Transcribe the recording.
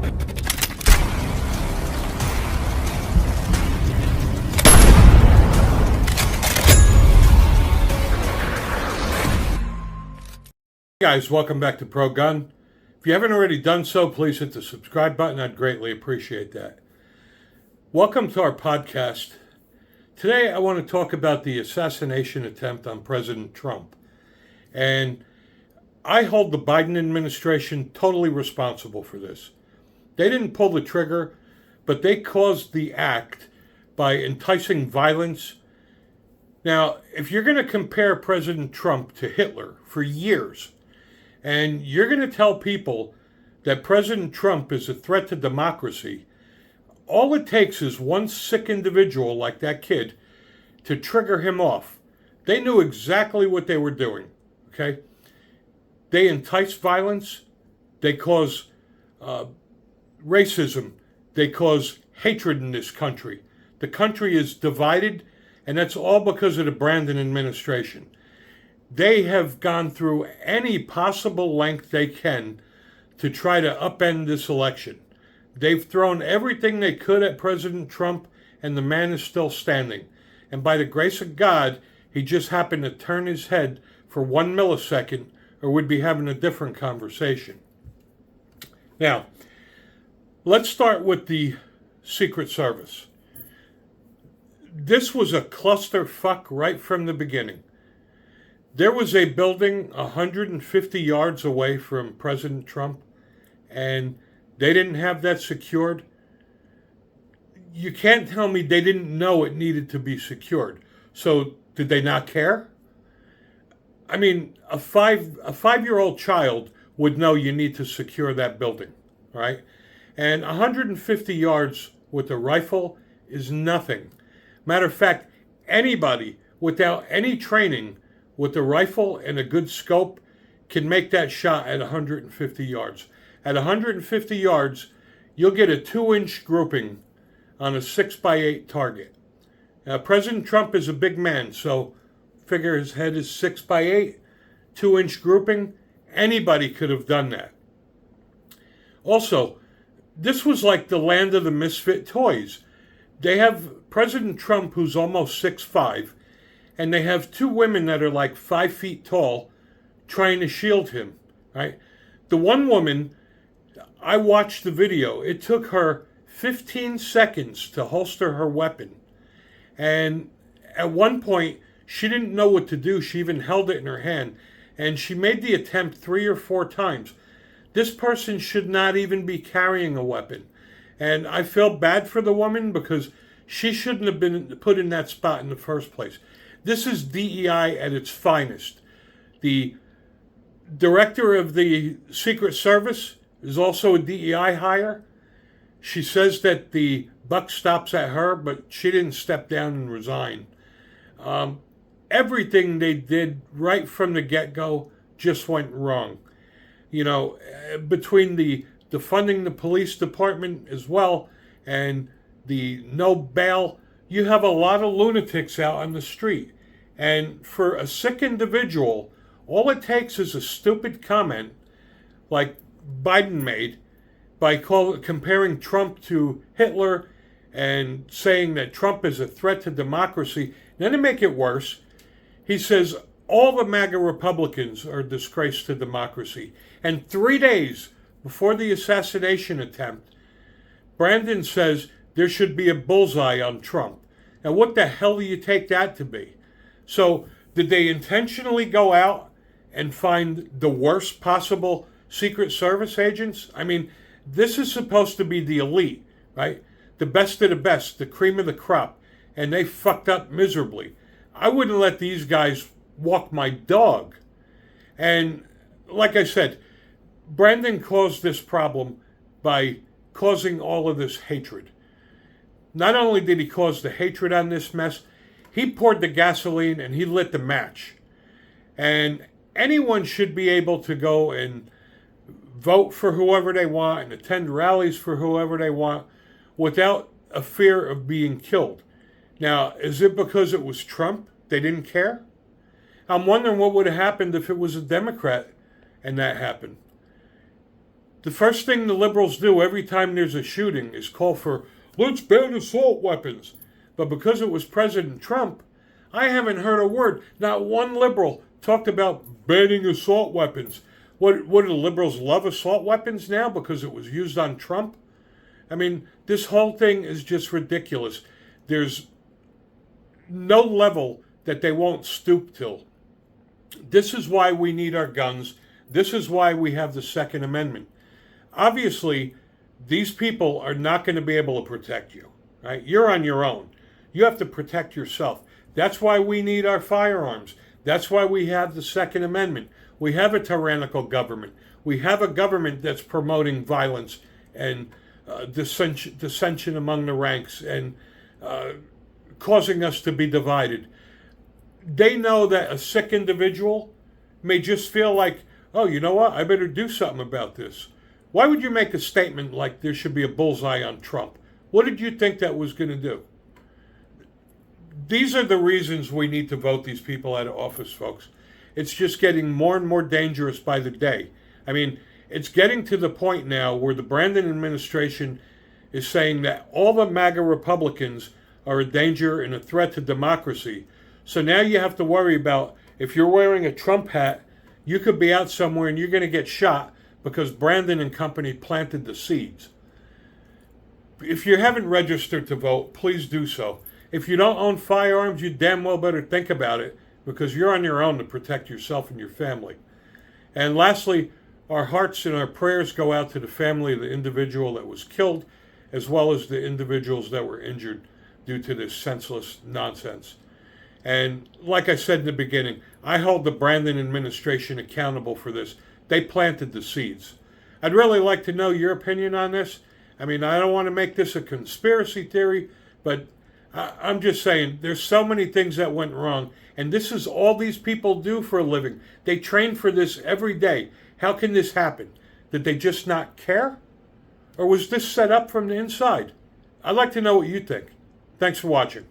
Guys, welcome back to Pro Gun. If you haven't already done so, please hit the subscribe button. I'd greatly appreciate that. Welcome to our podcast. Today I want to talk about the assassination attempt on President Trump. And I hold the Biden administration totally responsible for this. They didn't pull the trigger, but they caused the act by enticing violence. Now, if you're going to compare President Trump to Hitler for years, and you're going to tell people that President Trump is a threat to democracy, all it takes is one sick individual like that kid to trigger him off. They knew exactly what they were doing, okay? They entice violence. They cause racism. They cause hatred in this country. The country is divided, and that's all because of the Brandon administration. They have gone through any possible length they can to try to upend this election. They've thrown everything they could at President Trump, and the man is still standing. And by the grace of God, he just happened to turn his head for 1 millisecond, or we'd be having a different conversation. Now, let's start with the Secret Service. This was a clusterfuck right from the beginning. There was a building 150 yards away from President Trump, and they didn't have that secured. You can't tell me they didn't know it needed to be secured. So did they not care? I mean, a five-year-old child would know you need to secure that building, right? And 150 yards with a rifle is nothing. Matter of fact, anybody without any training with a rifle and a good scope can make that shot at 150 yards. At 150 yards, you'll get a 2-inch grouping on a 6x8 target. Now, President Trump is a big man, so figure his head is 6x8, 2-inch grouping. Anybody could have done that. Also, this was like the land of the misfit toys. They have President Trump, who's almost 6'5", and they have 2 women that are like 5 feet tall trying to shield him, right? The one woman, I watched the video. It took her 15 seconds to holster her weapon. And at one point, she didn't know what to do. She even held it in her hand. And she made the attempt 3 or 4 times. This person should not even be carrying a weapon. And I feel bad for the woman because she shouldn't have been put in that spot in the first place. This is DEI at its finest. The director of the Secret Service is also a DEI hire. She says that the buck stops at her, but she didn't step down and resign. Everything they did right from the get-go just went wrong. You know, between the defunding the police department as well and the no bail, you have a lot of lunatics out on the street. And for a sick individual, all it takes is a stupid comment like Biden made by comparing Trump to Hitler and saying that Trump is a threat to democracy. Then to make it worse, he says all the MAGA Republicans are a disgrace to democracy. And 3 days before the assassination attempt, Brandon says there should be a bullseye on Trump. Now, what the hell do you take that to be? So, did they intentionally go out and find the worst possible Secret Service agents? I mean, this is supposed to be the elite, right? The best of the best, the cream of the crop. And they fucked up miserably. I wouldn't let these guys walk my dog. And like I said, Brandon caused this problem by causing all of this hatred. Not only did he cause the hatred on this mess, he poured the gasoline and he lit the match. And anyone should be able to go and vote for whoever they want and attend rallies for whoever they want without a fear of being killed. Now, is it because it was Trump? They didn't care? I'm wondering what would have happened if it was a Democrat and that happened. The first thing the liberals do every time there's a shooting is call for, let's ban assault weapons. But because it was President Trump, I haven't heard a word. Not one liberal talked about banning assault weapons. What do the liberals love assault weapons now because it was used on Trump? I mean, this whole thing is just ridiculous. There's no level that they won't stoop till. This is why we need our guns. This is why we have the Second Amendment. Obviously, these people are not going to be able to protect you, right? You're on your own. You have to protect yourself. That's why we need our firearms. That's why we have the Second Amendment. We have a tyrannical government. We have a government that's promoting violence and dissension among the ranks and causing us to be divided. They know that a sick individual may just feel like, oh, you know what? I better do something about this. Why would you make a statement like there should be a bullseye on Trump? What did you think that was going to do? These are the reasons we need to vote these people out of office, folks. It's just getting more and more dangerous by the day. I mean, it's getting to the point now where the Brandon administration is saying that all the MAGA Republicans are a danger and a threat to democracy. So now you have to worry about if you're wearing a Trump hat, you could be out somewhere and you're going to get shot because Brandon and company planted the seeds. If you haven't registered to vote, please do so. If you don't own firearms, you damn well better think about it because you're on your own to protect yourself and your family. And lastly, our hearts and our prayers go out to the family of the individual that was killed, as well as the individuals that were injured due to this senseless nonsense. And like I said in the beginning, I hold the Brandon administration accountable for this. They planted the seeds. I'd really like to know your opinion on this. I mean, I don't want to make this a conspiracy theory, but I'm just saying there's so many things that went wrong, and this is all these people do for a living. They train for this every day. How can this happen? Did they just not care? Or was this set up from the inside? I'd like to know what you think. Thanks for watching.